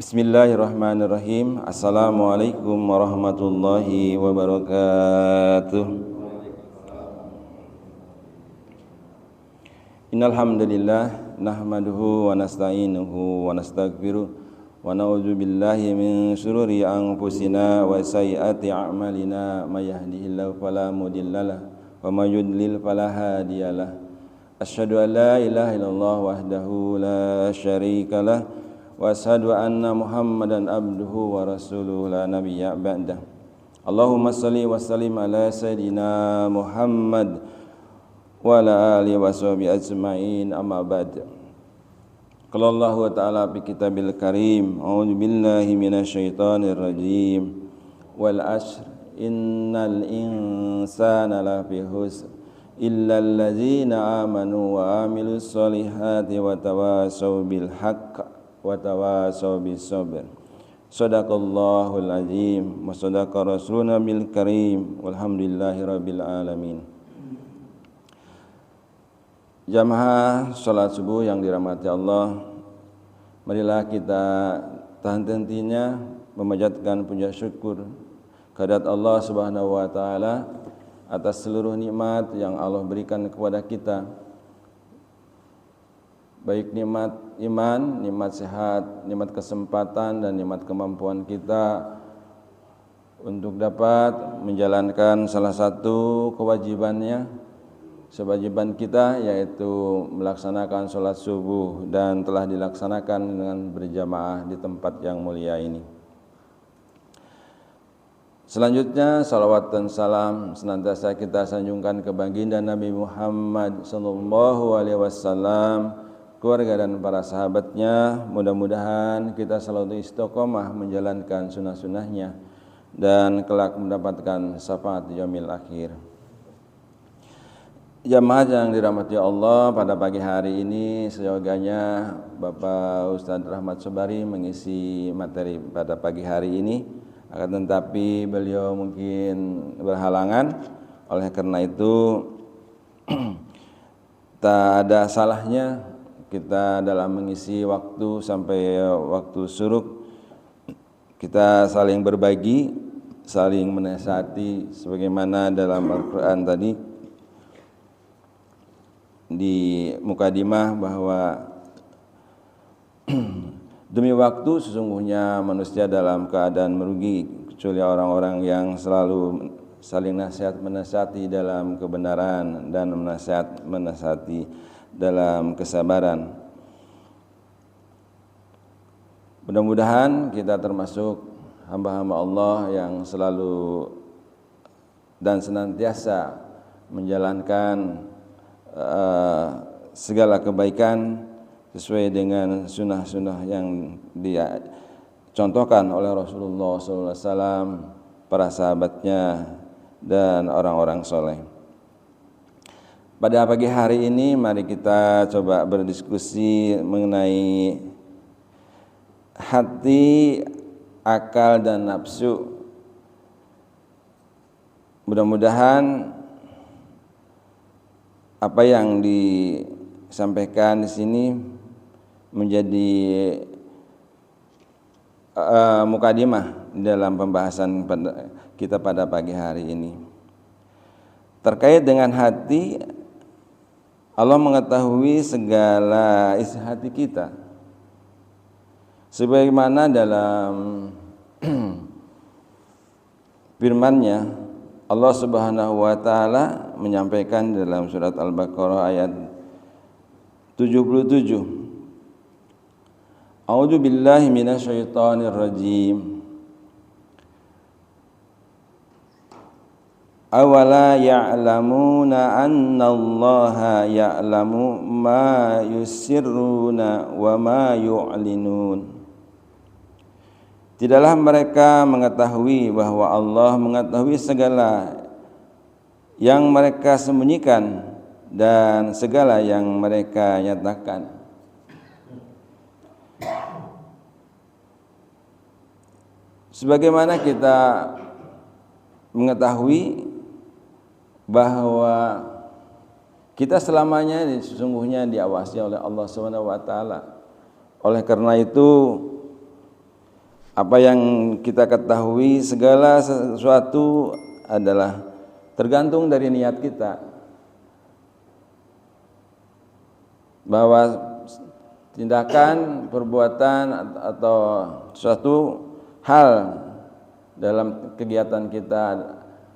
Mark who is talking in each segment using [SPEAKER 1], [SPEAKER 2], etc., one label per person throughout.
[SPEAKER 1] Bismillahirrahmanirrahim. Assalamualaikum warahmatullahi wabarakatuh. Innal hamdalillah nahmaduhu wa nasta'inuhu wa nastaghfiruh wa na'udzu billahi min shururi anfusina wa sayyiati a'malina may yahdihillahu fala mudhillalah wa may yudlil fala hadiyalah. Asyhadu an la ilaha illallah wahdahu la syarikalah wa asyhadu anna Muhammadan abduhu wa rasuluhu la nabiyya ba'dah. Allahumma shalli wa sallim ala sayidina Muhammad wa ala alihi wa sahbihi ajma'in, amma ba'd. Qala Allah ta'ala fi kitabil karim, a'udzu billahi minasyaitonir rajim. Wal ashr innal insana lafi khusr illa allazina amanu wa amilus solihati wa tawasaw bil haqq wa tawasaw bis sabr. Shadaqallahul azim wa shadaqa rasuluna bil karim walhamdulillahi rabbil alamin. Jamaah salat subuh yang dirahmati Allah, marilah kita tahan hentinya memanjatkan puja syukur kehadirat Allah Subhanahu wa taala atas seluruh nikmat yang Allah berikan kepada kita, baik nikmat iman, nikmat sehat, nikmat kesempatan, dan nikmat kemampuan kita untuk dapat menjalankan salah satu kewajiban kita, yaitu melaksanakan sholat subuh, dan telah dilaksanakan dengan berjamaah di tempat yang mulia ini. Selanjutnya, salawat dan salam senantiasa kita sanjungkan ke baginda Nabi Muhammad sallallahu alaihi wasallam, keluarga dan para sahabatnya. Mudah-mudahan kita selalu istiqomah menjalankan sunnah-sunnahnya dan kelak mendapatkan syafaat yaumil akhir. Jamaah yang dirahmati Allah, pada pagi hari ini seyoganya Bapak Ustadz Rahmat Sobari mengisi materi pada pagi hari ini, akan tetapi beliau mungkin berhalangan. Oleh karena itu tak ada salahnya kita dalam mengisi waktu sampai waktu syuruk kita saling berbagi, saling menasihati, sebagaimana dalam Al-Quran tadi di mukadimah bahwa demi waktu sesungguhnya manusia dalam keadaan merugi, kecuali orang-orang yang selalu saling menasihati dalam kebenaran dan menasihati dalam kesabaran. Mudah-mudahan kita termasuk hamba-hamba Allah yang selalu dan senantiasa menjalankan segala kebaikan sesuai dengan sunnah-sunnah yang dicontohkan oleh Rasulullah SAW, para sahabatnya, dan orang-orang soleh. Pada pagi hari ini mari kita coba berdiskusi mengenai hati, akal, dan nafsu. Mudah-mudahan apa yang disampaikan di sini menjadi mukadimah dalam pembahasan kita pada pagi hari ini. Terkait dengan hati, Allah mengetahui segala isi hati kita, sebagaimana dalam firman-Nya Allah Subhanahu wa taala menyampaikan dalam surat Al-Baqarah ayat 77. A'udzu billahi minasyaitonir rajim. Awala ya'lamuna annallaha ya'lamu ma yusirruna wa ma yu'linun. Tidaklah mereka mengetahui bahwa Allah mengetahui segala yang mereka sembunyikan dan segala yang mereka nyatakan. Sebagaimana kita mengetahui bahwa kita selamanya sesungguhnya diawasi oleh Allah Subhanahu wa taala. Oleh karena itu Apa yang kita ketahui, segala sesuatu adalah tergantung dari niat kita. Bahwa tindakan, perbuatan atau suatu hal dalam kegiatan kita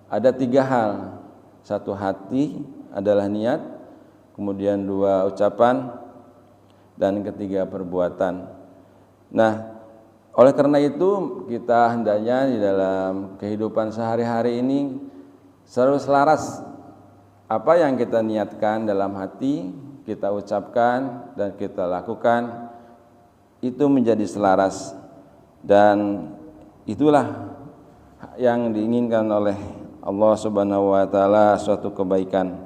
[SPEAKER 1] ada 3 hal. 1 hati adalah niat, kemudian 2 ucapan, dan ketiga perbuatan. Nah, oleh karena itu kita hendaknya di dalam kehidupan sehari-hari ini selalu selaras apa yang kita niatkan dalam hati, kita ucapkan dan kita lakukan itu menjadi selaras, dan itulah yang diinginkan oleh Allah Subhanahu wa taala, suatu kebaikan.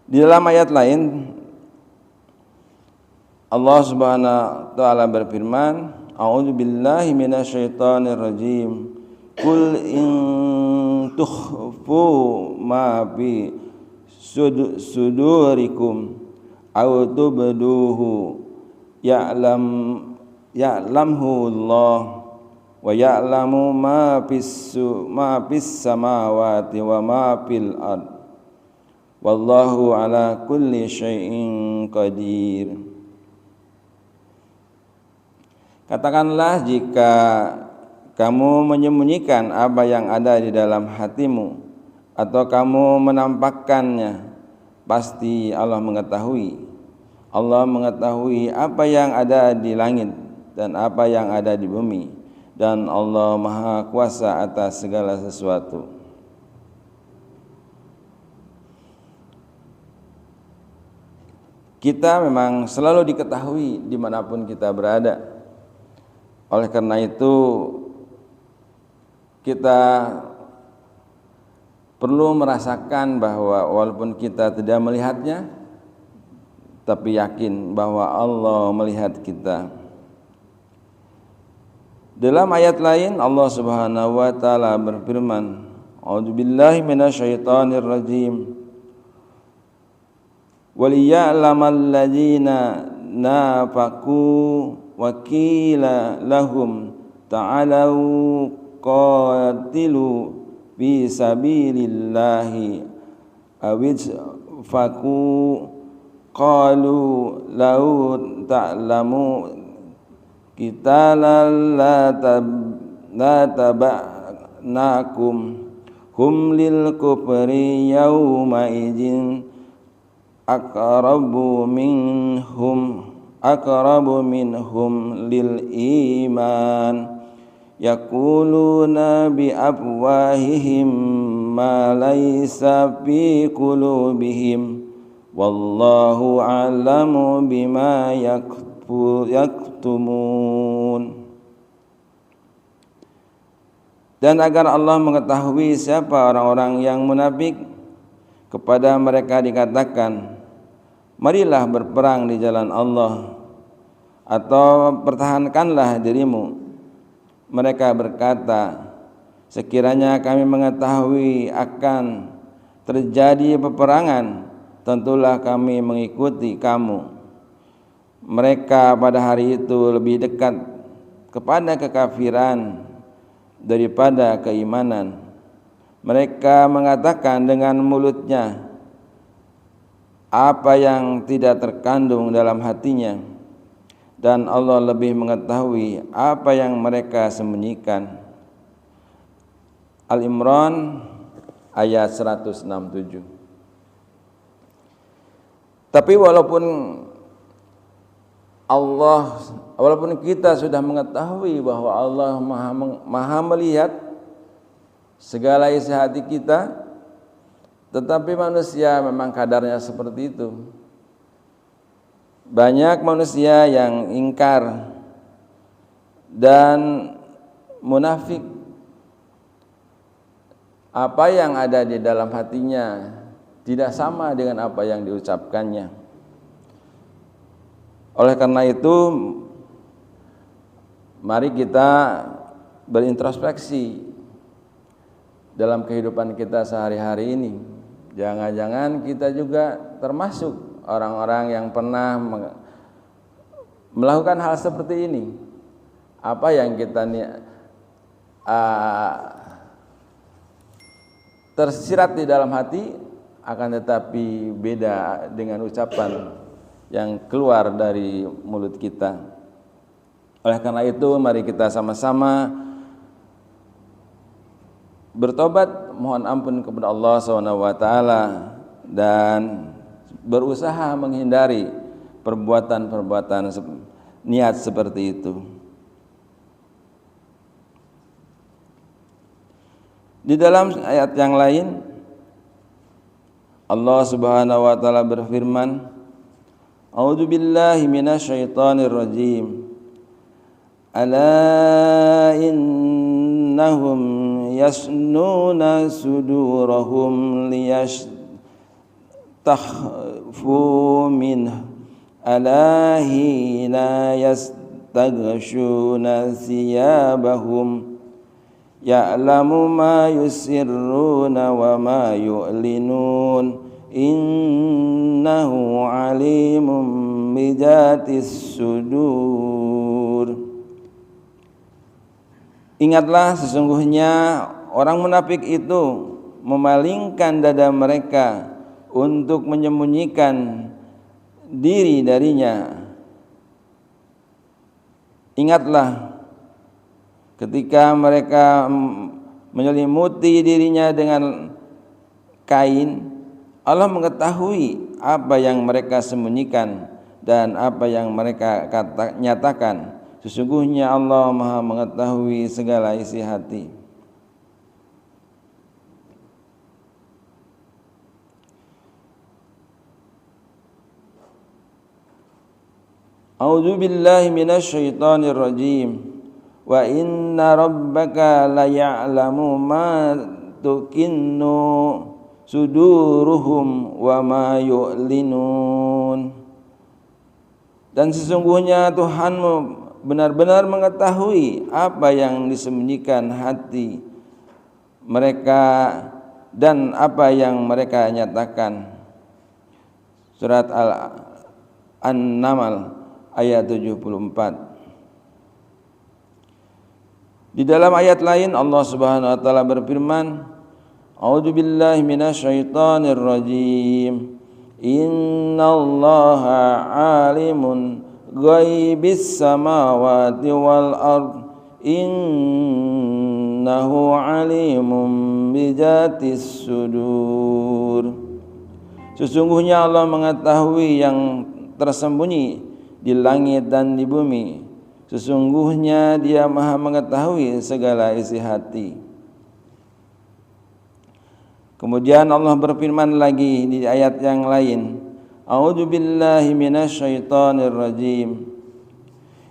[SPEAKER 1] Di dalam ayat lain Allah Subhanahu wa taala berfirman, A'udzu billahi minasyaitonir rajim. Qul in tukhfu ma fi sudurikum aw tubduhu ya'lamhu Allah wa ya'lamu ma fis samawati wa ma fil ard. Wallahu ala kulli syai'in qadir. Katakanlah, jika kamu menyembunyikan apa yang ada di dalam hatimu atau kamu menampakkannya, pasti Allah mengetahui. Allah mengetahui apa yang ada di langit dan apa yang ada di bumi, dan Allah Maha Kuasa atas segala sesuatu. Kita memang selalu diketahui dimanapun kita berada. Oleh karena itu kita perlu merasakan bahwa walaupun kita tidak melihatnya, tapi yakin bahwa Allah melihat kita. Dalam ayat lain Allah Subhanahu wa taala berfirman, A'udzubillahi minasyaitonir rajim. Waliya'lamal ladzina nafaqu wa qila lahum ta'alu qatilu fi sabilillahi awij faku qalu law ta'lamu kita la taba'nakum hum lil kufri yawma idzin aqrabu minhum lil iman yaquluna bi afwahihim ma laysa fi qulubihim wallahu a'lamu bima yaktumun. Dan agar Allah mengetahui siapa orang-orang yang munafik, kepada mereka dikatakan, marilah berperang di jalan Allah atau pertahankanlah dirimu. Mereka berkata, sekiranya kami mengetahui akan terjadi peperangan, tentulah kami mengikuti kamu. Mereka pada hari itu lebih dekat kepada kekafiran daripada keimanan. Mereka mengatakan dengan mulutnya apa yang tidak terkandung dalam hatinya, dan Allah lebih mengetahui apa yang mereka sembunyikan. Al-Imran ayat 167. Tapi walaupun kita sudah mengetahui bahwa Allah maha melihat segala isi hati kita, tetapi manusia memang kadarnya seperti itu. Banyak manusia yang ingkar dan munafik. Apa yang ada di dalam hatinya tidak sama dengan apa yang diucapkannya. Oleh karena itu, mari kita berintrospeksi dalam kehidupan kita sehari-hari ini. Jangan-jangan kita juga termasuk orang-orang yang pernah melakukan hal seperti ini. apa yang kita tersirat di dalam hati, akan tetapi beda dengan ucapan yang keluar dari mulut kita. Oleh karena itu, mari kita sama-sama bertobat, mohon ampun kepada Allah SWT, dan berusaha menghindari perbuatan-perbuatan niat seperti itu. Di dalam ayat yang lain Allah Subhanahu wa taala berfirman, A'udzu billahi minasyaitonir rajim. Ala innahum yasnuna sudurahum liyastahfu minhu ala hina yastaghshuna thiyabahum ya'lamu ma yusirruna wa ma yu'linun innahu alimun bidatis sudur. Ingatlah, sesungguhnya orang munafik itu memalingkan dada mereka untuk menyembunyikan diri darinya. Ingatlah ketika mereka menyelimuti dirinya dengan kain, Allah mengetahui apa yang mereka sembunyikan dan apa yang mereka nyatakan. Sesungguhnya Allah Maha mengetahui segala isi hati. A'udzu billahi minasyaitonir rajim. Wa inna rabbaka la ya'lamu ma tukinnu suduruhum wa ma yu'linun. Dan sesungguhnya Tuhanmu benar-benar mengetahui apa yang disembunyikan hati mereka dan apa yang mereka nyatakan. Surat An-Naml ayat 74. Di dalam ayat lain Allah Subhanahu wa taala berfirman, A'udzu billahi minasyaitonir rajim. Innallaha 'alimun ghaibis samawati wal ard innahu 'alimun bidatis sudur. Sesungguhnya Allah mengetahui yang tersembunyi di langit dan di bumi. Sesungguhnya Dia Maha mengetahui segala isi hati. Kemudian Allah berfirman lagi di ayat yang lain, A'udzu billahi minasyaitonir rajim.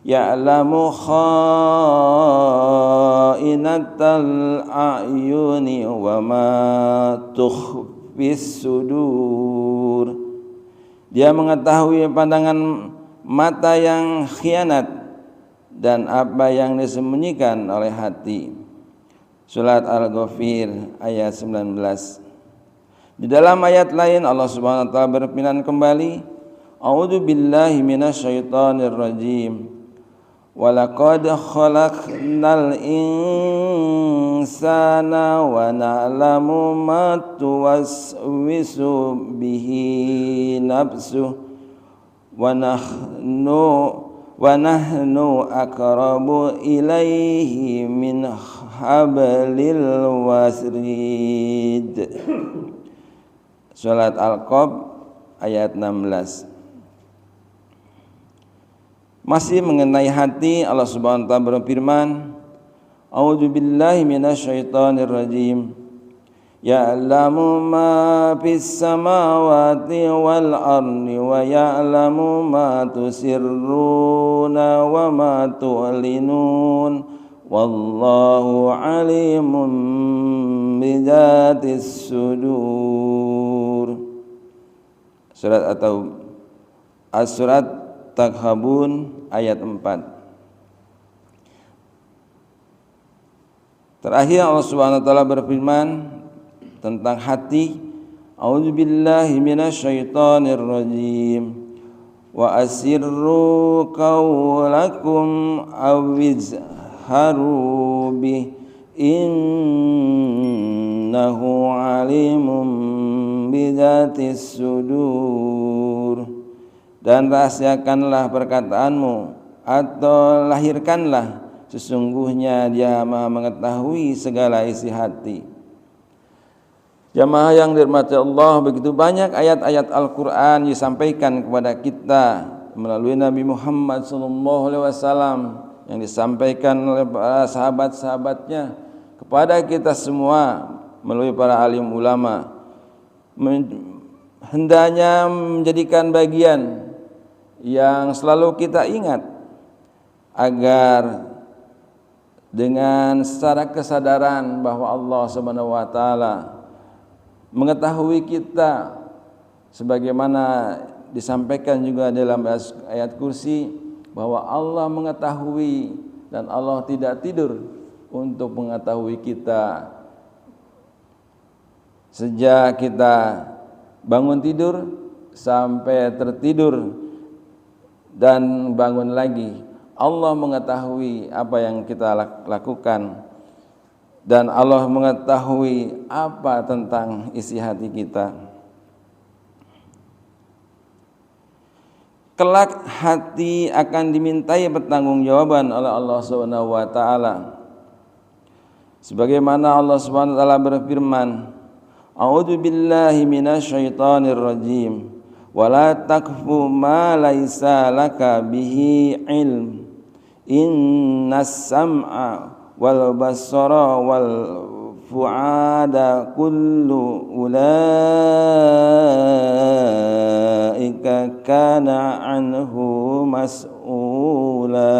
[SPEAKER 1] Ya'lamu kha'inatal a'yuni wa ma tukhfis sudur. Dia mengetahui pandangan mata yang khianat dan apa yang disembunyikan oleh hati. Surat Al-Ghafir ayat 19. Di dalam ayat lain Allah Subhanahu wa taala berfirman kembali, A'udzu billahi minasyaitonir rajim. Wa laqad khalaqnal insana wa na'lamu ma tuwaswisu bihi nafsuhu wa nahnu aqrabu ilaihi min hablil warid. Surat Al-Qaf ayat 16. Masih mengenai hati, Allah Subhanahu wa taala berfirman, A'udzu billahi minasyaitonir rajim. Ya'lamu ma fis samawati wal ardi wa ya'lamu ma tusirruna wa ma tu'linun wallahu alimun bidatis sudur. Surat atau As-Surat Takhabun ayat 4. Terakhir Allah Subhanahu wa taala berfirman tentang hati, A'udzu billahi minasyaitonir rajim. wa asirru qawlakum awizharu bih innahu alimun bidatis sudur. Dan rahasiakanlah perkataanmu atau lahirkanlah, sesungguhnya Dia Maha mengetahui segala isi hati. Jamaah yang dirahmati Allah, begitu banyak ayat-ayat Al-Quran disampaikan kepada kita melalui Nabi Muhammad SAW, yang disampaikan oleh para sahabat-sahabatnya kepada kita semua melalui para alim ulama, hendaknya menjadikan bagian yang selalu kita ingat, agar dengan secara kesadaran bahwa Allah Subhanahu wa taala mengetahui kita, sebagaimana disampaikan juga dalam ayat kursi bahwa Allah mengetahui dan Allah tidak tidur untuk mengetahui kita sejak kita bangun tidur sampai tertidur dan bangun lagi. Allah mengetahui apa yang kita lakukan, dan Allah mengetahui apa tentang isi hati kita. Kelak hati akan dimintai pertanggungjawaban oleh Allah Subhanahu wa taala. Sebagaimana Allah Subhanahu wa taala berfirman, A'udzu billahi minasyaitonir rajim. Wala takfu ma laisa laka bihi ilm. Innas sam'a wal basara wal fuada kullu ulaika kana anhu mas'ula.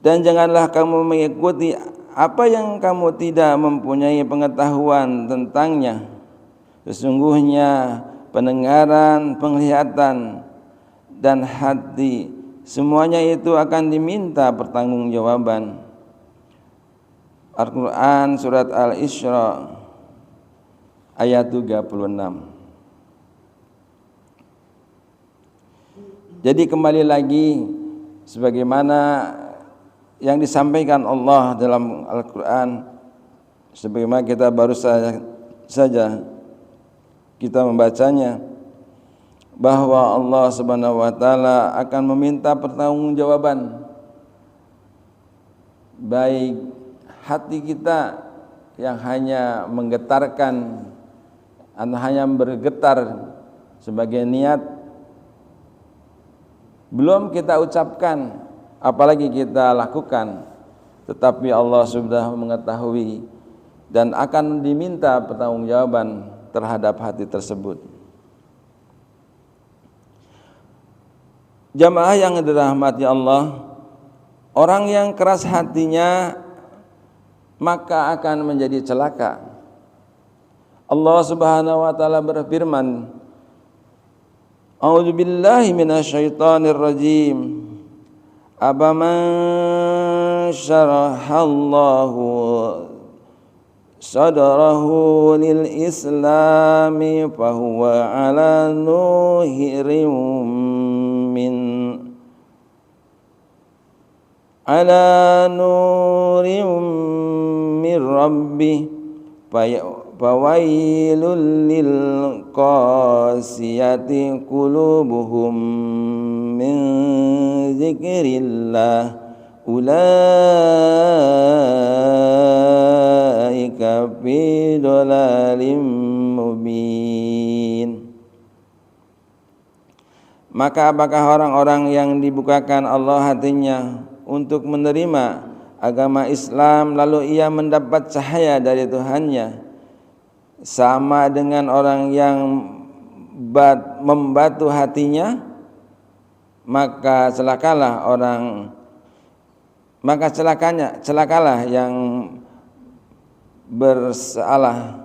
[SPEAKER 1] Dan janganlah kamu mengikuti apa yang kamu tidak mempunyai pengetahuan tentangnya. Sesungguhnya pendengaran, penglihatan, dan hati, semuanya itu akan diminta pertanggungjawaban. Al-Quran surat Al-Isra ayat 36. Jadi kembali lagi, sebagaimana yang disampaikan Allah dalam Al-Quran, sebagaimana kita baru saja kita membacanya, bahwa Allah Subhanahu wa taala akan meminta pertanggungjawaban, baik hati kita yang hanya menggetarkan atau hanya bergetar sebagai niat, belum kita ucapkan apalagi kita lakukan, tetapi Allah sudah mengetahui dan akan diminta pertanggungjawaban terhadap hati tersebut. Jamaah yang dirahmati Allah, orang yang keras hatinya maka akan menjadi celaka. Allah Subhanahu wa taala berfirman, A'udzu billahi minasyaitonir rajim. Abaman syarahallahu sadrahu lil islami fahuwa ala nurim min rabbih fawailul lil qasiyati qulubuhum min zikrillah ulaika fi dhalalim mubin. Maka apakah orang-orang yang dibukakan Allah hatinya untuk menerima agama Islam lalu ia mendapat cahaya dari Tuhannya sama dengan orang yang membatu hatinya? Maka celakalah yang bersalah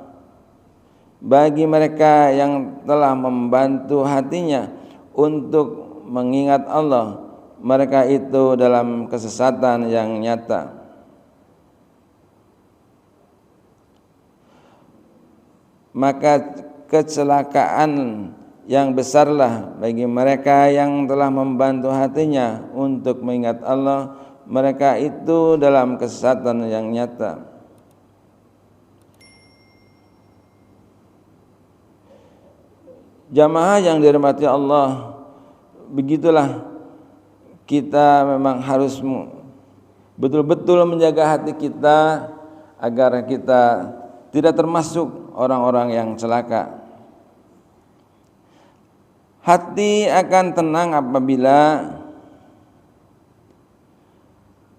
[SPEAKER 1] bagi mereka yang telah membantu hatinya untuk mengingat Allah, mereka itu dalam kesesatan yang nyata. Maka kecelakaan yang besarlah bagi mereka yang telah membantu hatinya untuk mengingat Allah, mereka itu dalam kesesatan yang nyata. Jamaah yang dirahmati Allah, begitulah kita memang harus betul-betul menjaga hati kita agar kita tidak termasuk orang-orang yang celaka. Hati akan tenang apabila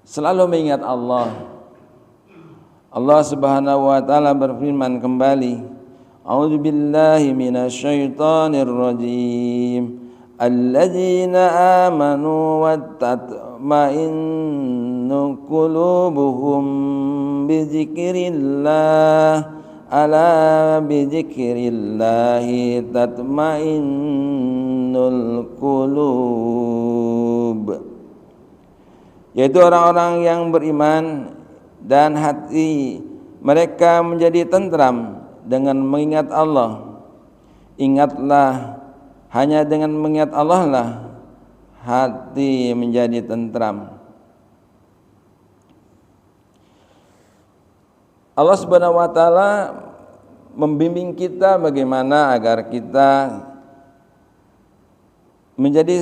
[SPEAKER 1] selalu mengingat Allah. Allah Subhanahu wa taala berfirman kembali, A'udzu billahi minasyaitonir rajim. Alladzina amanu wattatma'innu qulubuhum bizikrillah. Ala bizikrillahi tatmainnul qulub. Yaitu orang-orang yang beriman dan hati mereka menjadi tentram dengan mengingat Allah. Ingatlah, hanya dengan mengingat Allah lah hati menjadi tentram. Allah Subhanahu wa taala membimbing kita bagaimana agar kita menjadi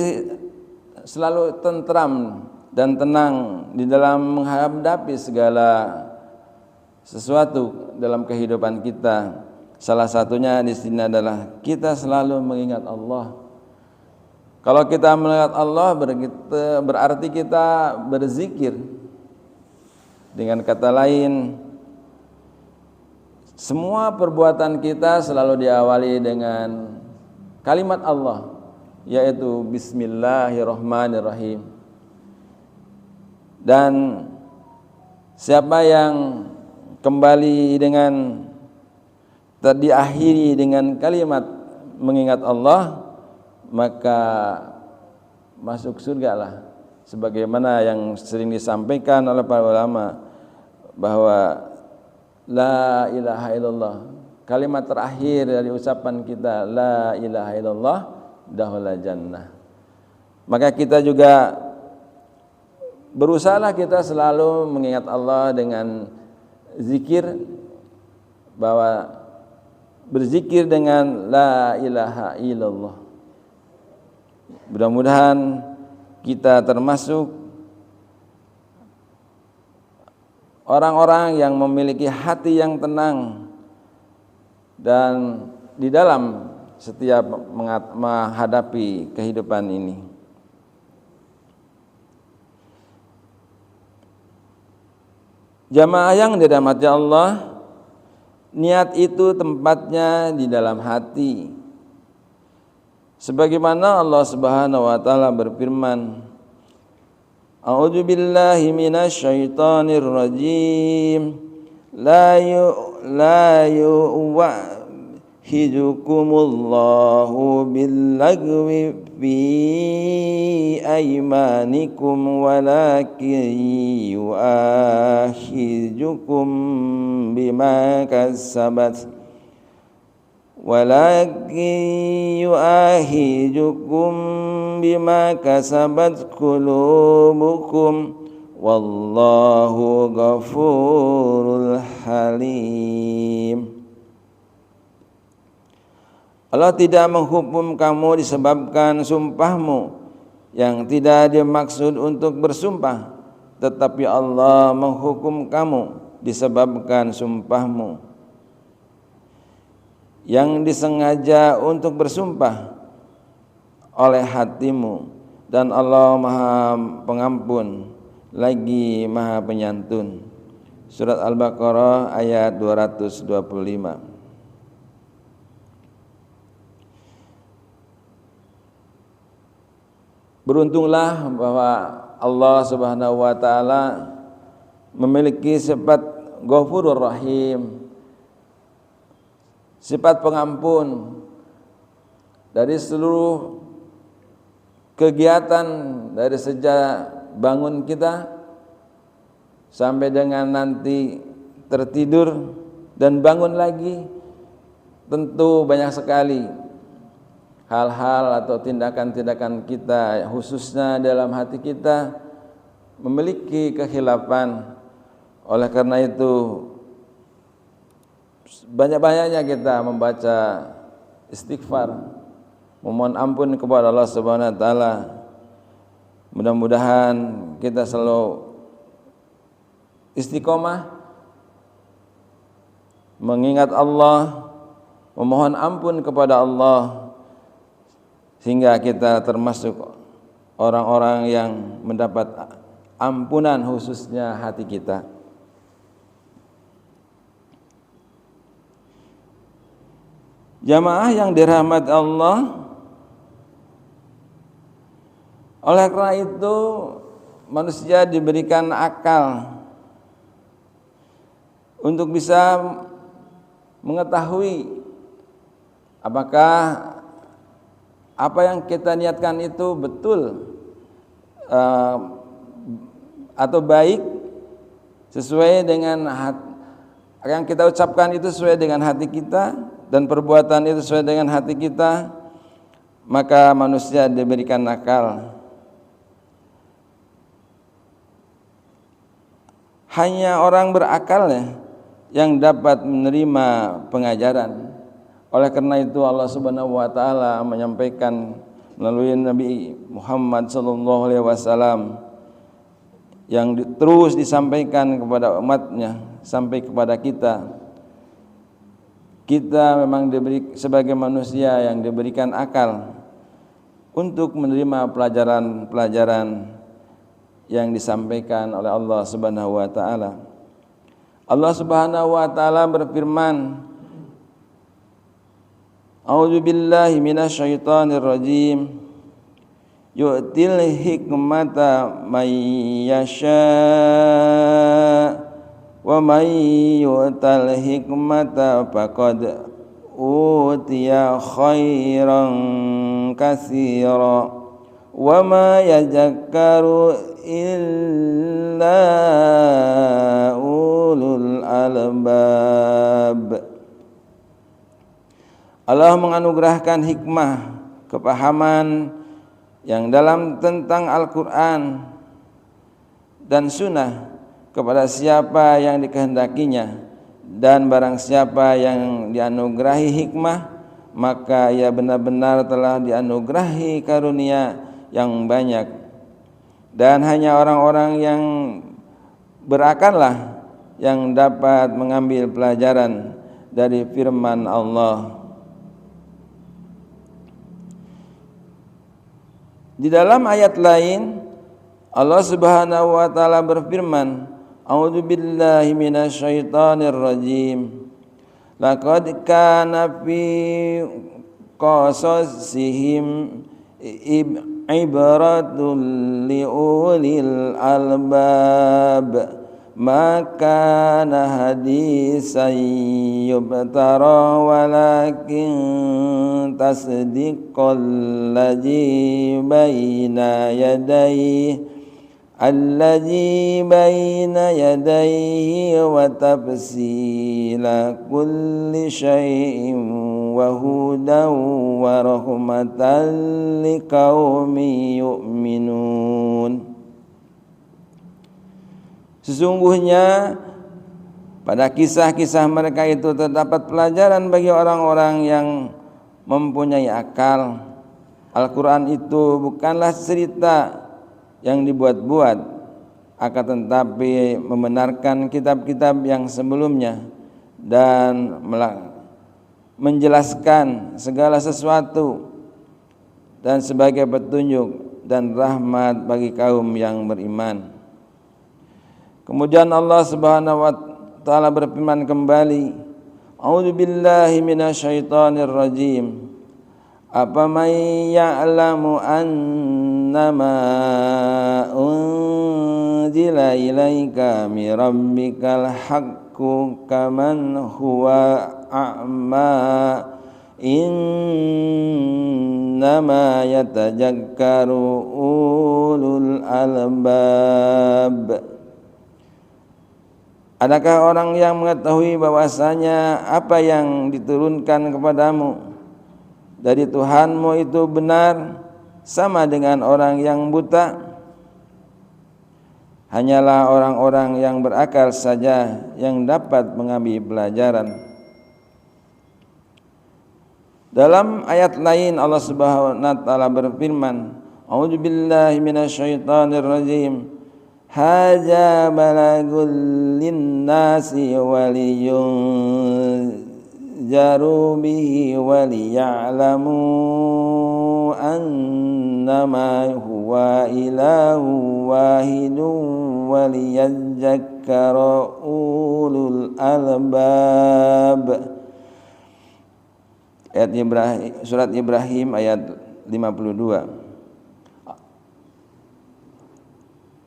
[SPEAKER 1] selalu tentram dan tenang di dalam menghadapi segala sesuatu dalam kehidupan kita. Salah satunya di sini adalah kita selalu mengingat Allah. Kalau kita mengingat Allah berarti kita berzikir. Dengan kata lain, semua perbuatan kita selalu diawali dengan kalimat Allah, yaitu Bismillahirrahmanirrahim. Dan siapa yang kembali dengan diakhiri dengan kalimat mengingat Allah, maka masuk surga lah. Sebagaimana yang sering disampaikan oleh para ulama bahwa La ilaha illallah, kalimat terakhir dari ucapan kita La ilaha illallah dahula jannah. Maka kita juga berusahalah kita selalu mengingat Allah dengan zikir, bahwa berzikir dengan La ilaha illallah. Mudah-mudahan kita termasuk orang-orang yang memiliki hati yang tenang dan di dalam setiap menghadapi kehidupan ini. Jamaah yang dirahmati Allah, niat itu tempatnya di dalam hati. Sebagaimana Allah Subhanahu wa taala berfirman, A'udzu billahi minasyaitonir rajim. La yuwahhidukumullahu billagwi fi aymanikum walakin yu'akhidukum bima kasabat bima kasabat qulubukum wallahu ghafurul halim. Allah tidak menghukum kamu disebabkan sumpahmu yang tidak dimaksud untuk bersumpah, tetapi Allah menghukum kamu disebabkan sumpahmu yang disengaja untuk bersumpah oleh hatimu, dan Allah Maha Pengampun lagi Maha Penyantun. Surat Al-Baqarah ayat 225. Beruntunglah bahwa Allah Subhanahu wa taala memiliki sifat Ghafurur Rahim, sifat pengampun dari seluruh kegiatan, dari sejak bangun kita sampai dengan nanti tertidur dan bangun lagi. Tentu banyak sekali hal-hal atau tindakan-tindakan kita khususnya dalam hati kita memiliki kekhilafan. Oleh karena itu banyak-banyaknya kita membaca istighfar, memohon ampun kepada Allah Subhanahu wa taala. Mudah-mudahan kita selalu istiqomah mengingat Allah, memohon ampun kepada Allah, sehingga kita termasuk orang-orang yang mendapat ampunan khususnya hati kita. Jamaah yang dirahmati Allah, oleh karena itu manusia diberikan akal untuk bisa mengetahui apakah apa yang kita niatkan itu betul atau baik, sesuai dengan yang kita ucapkan itu sesuai dengan hati kita dan perbuatan itu sesuai dengan hati kita, maka manusia diberikan akal. Hanya orang berakal yang dapat menerima pengajaran. Oleh karena itu Allah Subhanahu wa taala menyampaikan melalui Nabi Muhammad sallallahu alaihi wasallam yang terus disampaikan kepada umatnya sampai kepada kita. Kita memang diberi sebagai manusia yang diberikan akal untuk menerima pelajaran-pelajaran yang disampaikan oleh Allah Subhanahu wa taala. Allah Subhanahu wa taala berfirman, A'udzu billahi minasyaitonir rajim. Yu'til hikmata may yasha wa may yu'tal hikmata faqad utiya khairan katsira wa ma yadhakkaru illa ulul albab. Allah menganugerahkan hikmah, kepahaman yang dalam tentang Al-Quran dan Sunnah kepada siapa yang dikehendakinya, dan barang siapa yang dianugerahi hikmah, maka ia benar-benar telah dianugerahi karunia yang banyak. Dan hanya orang-orang yang berakallah yang dapat mengambil pelajaran dari firman Allah. Di dalam ayat lain Allah Subhanahu wa taala berfirman, A'udzu billahi minasyaitonir rajim. Laqad kana fi qasasihim ibratun liulil albab. Ma kana hadisan yubtara walakin tasdiqal ladzi baina yadayhi wa tafsila kulli syai'in wa hudan wa rahmatan liqaumin yu'minun. Sesungguhnya pada kisah-kisah mereka itu terdapat pelajaran bagi orang-orang yang mempunyai akal. Al-Quran itu bukanlah cerita yang dibuat-buat, akan tetapi membenarkan kitab-kitab yang sebelumnya dan menjelaskan segala sesuatu dan sebagai petunjuk dan rahmat bagi kaum yang beriman. Kemudian Allah Subhanahu wa taala berfirman kembali, A'udzu billahi minasyaitonir rajim. Afaman ya'lamu annama unzila ilaika min rabbikal haqqu kaman huwa a'ma innama yatadzakkaru ulul albab. Adakah orang yang mengetahui bahwasanya apa yang diturunkan kepadamu dari Tuhanmu itu benar, sama dengan orang yang buta. Hanyalah orang-orang yang berakal saja yang dapat mengambil pelajaran. Dalam ayat lain Allah Subhanahu wa taala berfirman, A'udzu billahi minasyaitonir rajim. Hadza balagul linnasi waliyunzaru bihi waliya'lamu annama huwa ilahu wahidun waliyadzakkara ulul albab. Ayat surat Ibrahim ayat 52.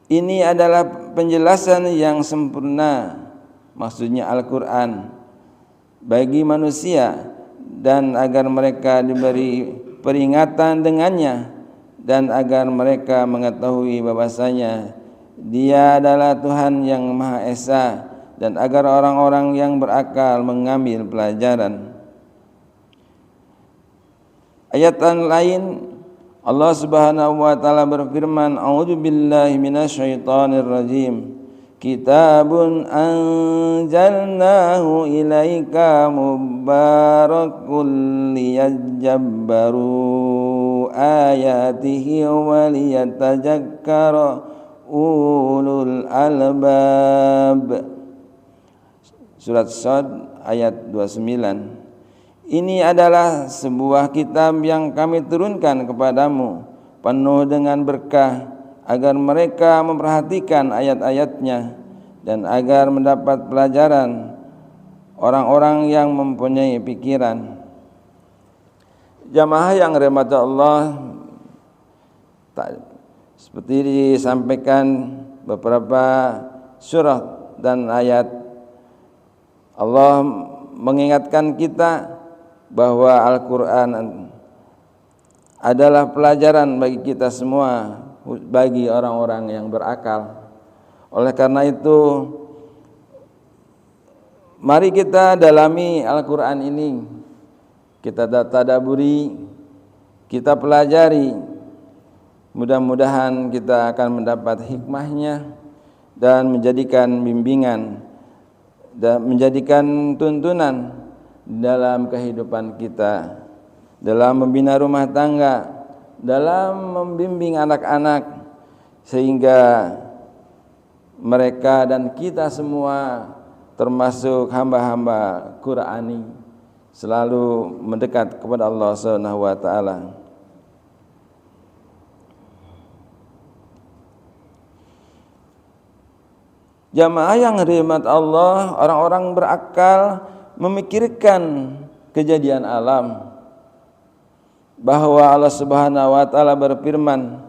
[SPEAKER 1] Ini adalah penjelasan yang sempurna, maksudnya Al-Quran, bagi manusia, dan agar mereka diberi peringatan dengannya, dan agar mereka mengetahui bahwasanya Dia adalah Tuhan yang Maha Esa, dan agar orang-orang yang berakal mengambil pelajaran. Ayat lain Allah Subhanahu wa taala berfirman, A'udzu billahi minasyaitonir rajim. Kitabun anzalnahu ilaika mubarakul liyadabbaru ayatihi wa liyatadzakkara ulul albab. Surat Shad ayat 29. Ini adalah sebuah kitab yang kami turunkan kepadamu, penuh dengan berkah, agar mereka memperhatikan ayat-ayatnya, dan agar mendapat pelajaran orang-orang yang mempunyai pikiran. Jamaah yang dirahmati Allah, seperti disampaikan beberapa surah dan ayat, Allah mengingatkan kita bahwa Al-Quran adalah pelajaran bagi kita semua, bagi orang-orang yang berakal. Oleh karena itu, mari kita dalami Al-Quran ini, kita tadaburi, kita pelajari. Mudah-mudahan kita akan mendapat hikmahnya dan menjadikan bimbingan dan menjadikan tuntunan dalam kehidupan kita, dalam membina rumah tangga, dalam membimbing anak-anak, sehingga mereka dan kita semua termasuk hamba-hamba Qur'ani selalu mendekat kepada Allah Subhanahu wa taala. Jamaah yang dirahmati Allah, orang-orang berakal memikirkan kejadian alam, bahwa Allah Subhanahu wa taala berfirman,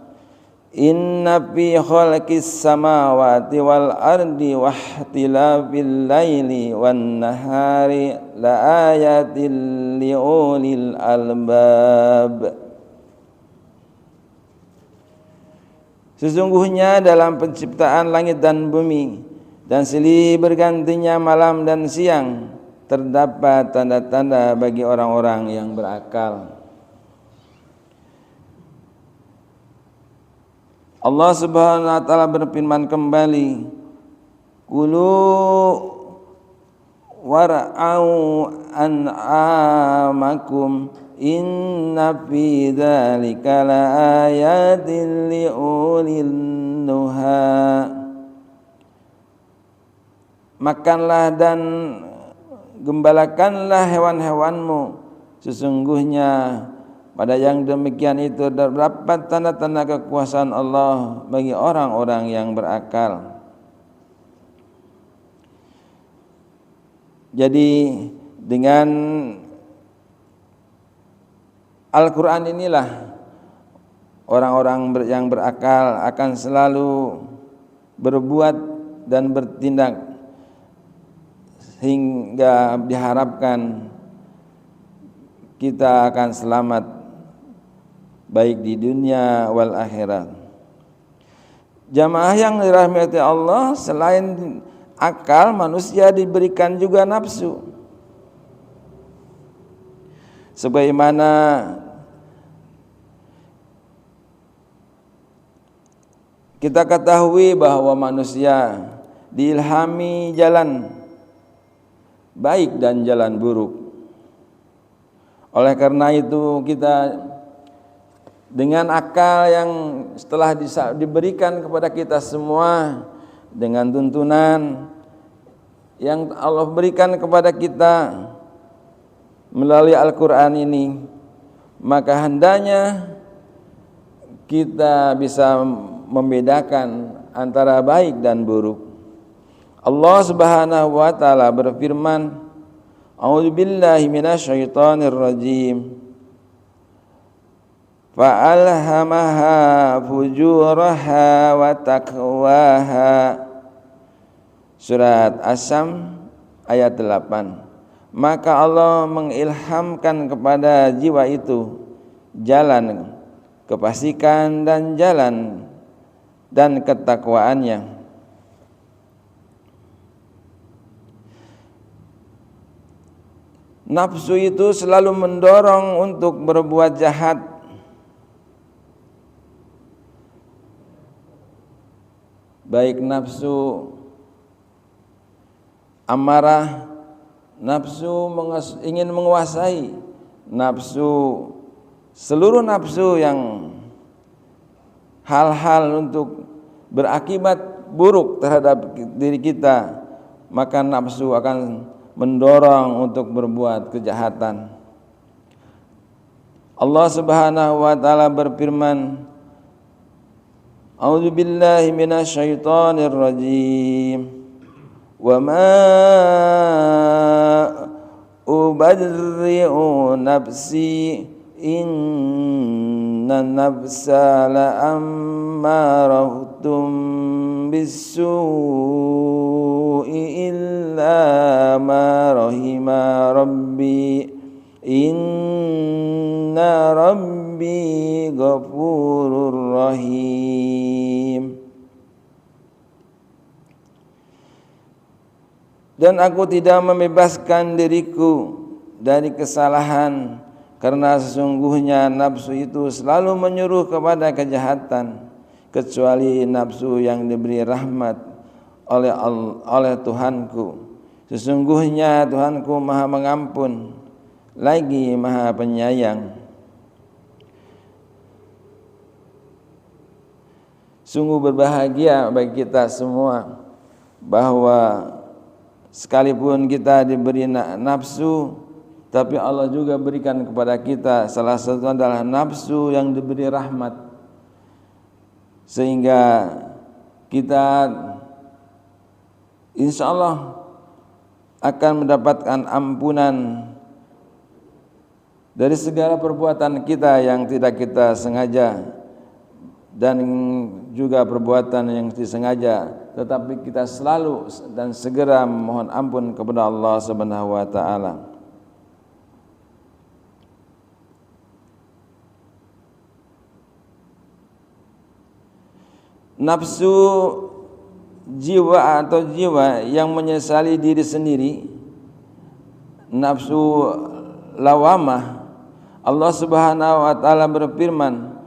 [SPEAKER 1] Inna fi khalqis samawati wal ardi wahtilafil laili wan nahari laayatil liulil albab. Sesungguhnya dalam penciptaan langit dan bumi dan silih bergantinya malam dan siang terdapat tanda-tanda bagi orang-orang yang berakal. Allah Subhanahu wa taala berfirman kembali, Kulu war'au an'amakum inna fi dzalika laayatin liulil nuha. Makanlah dan gembalakanlah hewan-hewanmu, sesungguhnya pada yang demikian itu terdapat tanda-tanda kekuasaan Allah bagi orang-orang yang berakal. Jadi dengan Al-Quran inilah orang-orang yang berakal akan selalu berbuat dan bertindak, hingga diharapkan kita akan selamat baik di dunia wal akhirat. Jamaah yang dirahmati Allah, selain akal, manusia diberikan juga nafsu. Sebagaimana Kita ketahui bahwa manusia diilhami jalan baik dan jalan buruk. Oleh karena itu kita dengan akal yang setelah diberikan kepada kita semua, dengan tuntunan yang Allah berikan kepada kita melalui Al-Quran ini, maka hendaknya kita bisa membedakan antara baik dan buruk. Allah Subhanahu wa taala berfirman, A'udzubillahi minasyaitonir rajim. Fa'alhamaha fujuraha wa taqwaha. Surat As-Sam ayat 8. Maka Allah mengilhamkan kepada jiwa itu jalan kefasikan dan jalan dan ketakwaannya. Nafsu itu selalu mendorong untuk berbuat jahat. Baik nafsu amarah, nafsu ingin menguasai, nafsu seluruh nafsu yang hal-hal untuk berakibat buruk terhadap diri kita, maka nafsu akan mendorong untuk berbuat kejahatan. Allah Subhanahu wa taala berfirman, A'udzubillahi minasyaitonir rajim. Wa ma ubarri'u nafsi inna nafsa la'ammaratun bis-su'i illa ma rahima rabbi inna rabbi ghafurur rahim. Dan aku tidak membebaskan diriku dari kesalahan, karena sesungguhnya nafsu itu selalu menyuruh kepada kejahatan, kecuali nafsu yang diberi rahmat oleh Tuhanku. Sesungguhnya Tuhanku Maha Mengampun lagi Maha Penyayang. Sungguh berbahagia bagi kita semua bahwa sekalipun kita diberi nafsu, tapi Allah juga berikan kepada kita salah satu adalah nafsu yang diberi rahmat, sehingga kita insya Allah akan mendapatkan ampunan dari segala perbuatan kita yang tidak kita sengaja dan juga perbuatan yang disengaja, tetapi kita selalu dan segera memohon ampun kepada Allah Subhanahu wa taala. Nafsu jiwa atau jiwa yang menyesali diri sendiri, nafsu lawamah, Allah Subhanahu wa taala berfirman,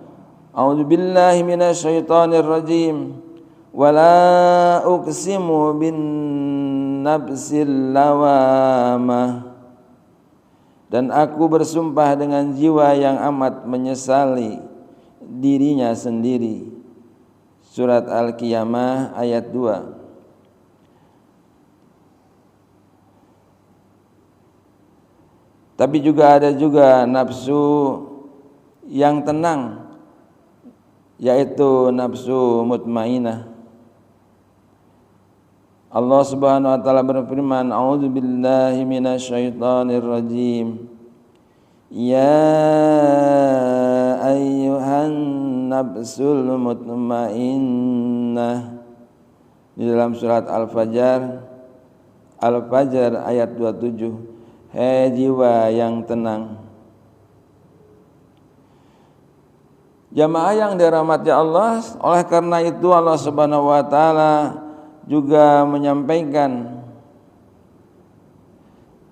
[SPEAKER 1] A'udzubillahi minasyaitonir rajim. Wala uqsimu bin nafsil lawamah. Dan aku bersumpah dengan jiwa yang amat menyesali dirinya sendiri. Surat Al-Qiyamah ayat 2. Tapi juga ada juga nafsu yang tenang, yaitu nafsu mutmainah. Allah Subhanahu wa taala berfirman, A'udzubillahi minasyaitonir rajim. Ya ayyuhan nafsul mutmainnah. Di dalam surat Al-Fajr ayat 27. Hei jiwa yang tenang. Jamaah yang dirahmati Allah, oleh karena itu Allah Subhanahu wa taala juga menyampaikan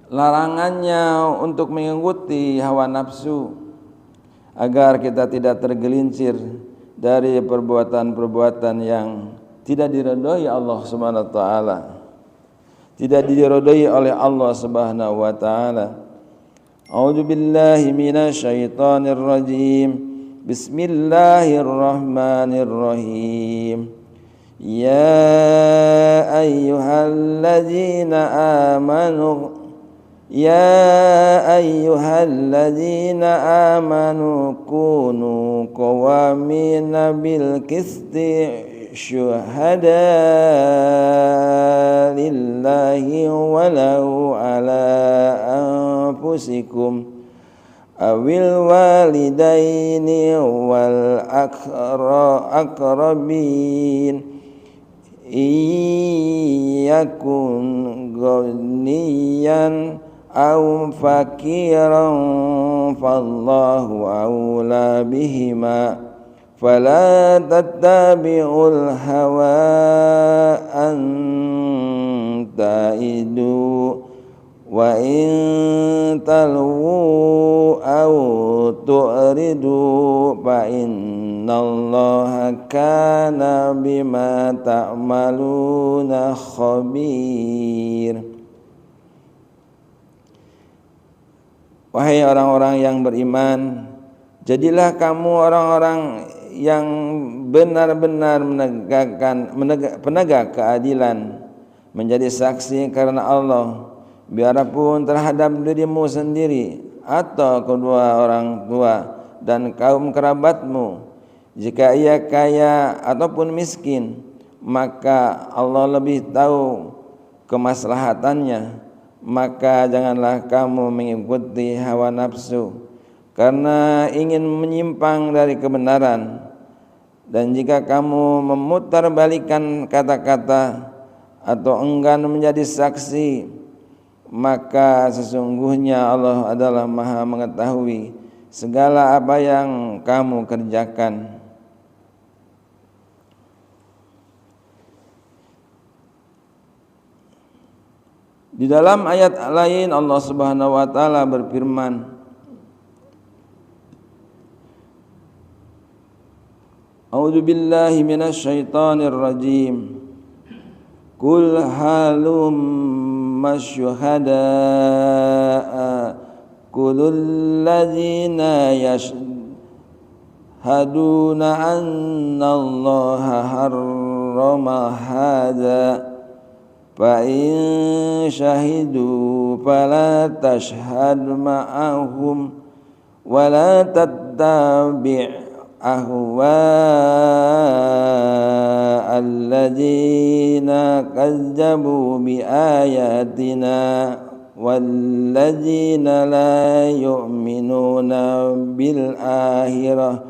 [SPEAKER 1] larangannya untuk mengikuti hawa nafsu agar kita tidak tergelincir dari perbuatan-perbuatan yang tidak diridhoi Allah Subhanahu wa taala, tidak diridhoi oleh Allah Subhanahu wa taala. A'udzu billahi minasyaitonir rajim. Bismillahirrahmanirrahim. Ya ayyuhalladzina amanu kunu qawamina bil qisti syuhada lillahi walau ala anfusikum awil walidaini wal aqrabin iyakun ghaniyan aw fakiran fallahu awla bihima fala tattabi'ul hawa an ta'idu wa in talwu aw tu'ridu fa innallaha kana bima ta'maluna khabir. Wahai orang-orang yang beriman, jadilah kamu orang-orang yang benar-benar penegak keadilan, menjadi saksi karena Allah, biarpun terhadap dirimu sendiri atau kedua orang tua dan kaum kerabatmu. Jika ia kaya ataupun miskin, maka Allah lebih tahu kemaslahatannya. Maka janganlah kamu mengikuti hawa nafsu karena ingin menyimpang dari kebenaran. Dan jika kamu memutarbalikkan kata-kata atau enggan menjadi saksi, maka sesungguhnya Allah adalah Maha mengetahui segala apa yang kamu kerjakan. Di dalam ayat lain Allah Subhanahu wa taala berfirman, A'udzu billahi minasyaitonir rajim. Qul halumma syuhada'a kulul ladzina yashhaduna anna Allaha harrama hadza fa in syahidu fala tashhad ma'ahum wa la tattabi' ahwa alladzina kazzabu bi ayatina walladzina la yu'minuna bil akhirah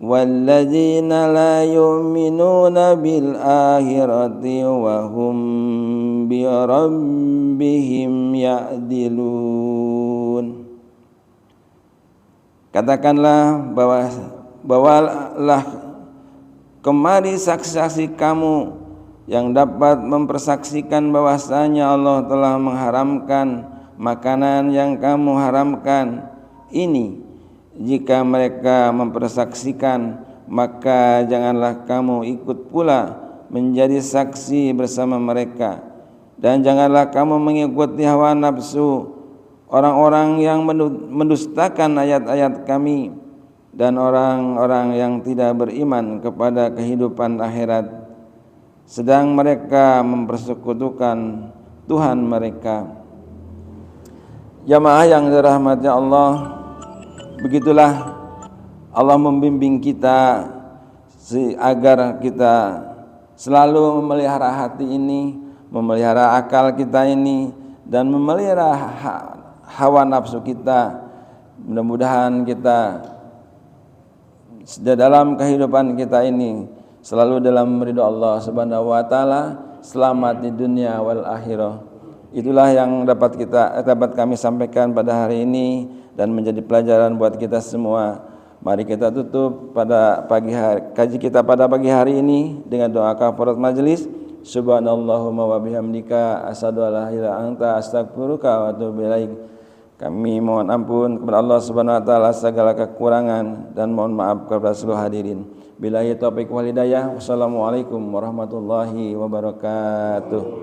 [SPEAKER 1] walladzina la yu'minuna bil akhirati wa hum bi rabbihim ya'dilun. Katakanlah bawalah kemari saksi-saksi kamu yang dapat mempersaksikan bahwasanya Allah telah mengharamkan makanan yang kamu haramkan ini. Jika mereka mempersaksikan, maka janganlah kamu ikut pula menjadi saksi bersama mereka. Dan janganlah kamu mengikuti hawa nafsu orang-orang yang mendustakan ayat-ayat kami dan orang-orang yang tidak beriman kepada kehidupan akhirat, sedang mereka mempersekutukan Tuhan mereka. Jamaah yang dirahmati Allah, begitulah Allah membimbing kita agar kita selalu memelihara hati ini, memelihara akal kita ini, dan memelihara hawa nafsu kita. Mudah-mudahan kita dalam kehidupan kita ini selalu dalam ridha Allah Subhanahu wa taala, selamat di dunia wal akhirah. Itulah yang dapat kami sampaikan pada hari ini dan menjadi pelajaran buat kita semua. Mari kita tutup pada pagi hari kaji kita pada pagi hari ini dengan doa kafarat majelis. Subhanallahumma wa bihamdika asyhadu an la ilaha illa anta astaghfiruka wa atubu ilaik. Kami mohon ampun kepada Allah Subhanahu wa taala segala kekurangan dan mohon maaf kepada seluruh hadirin. Billahi taufiq wal hidayah. Wassalamualaikum warahmatullahi wabarakatuh.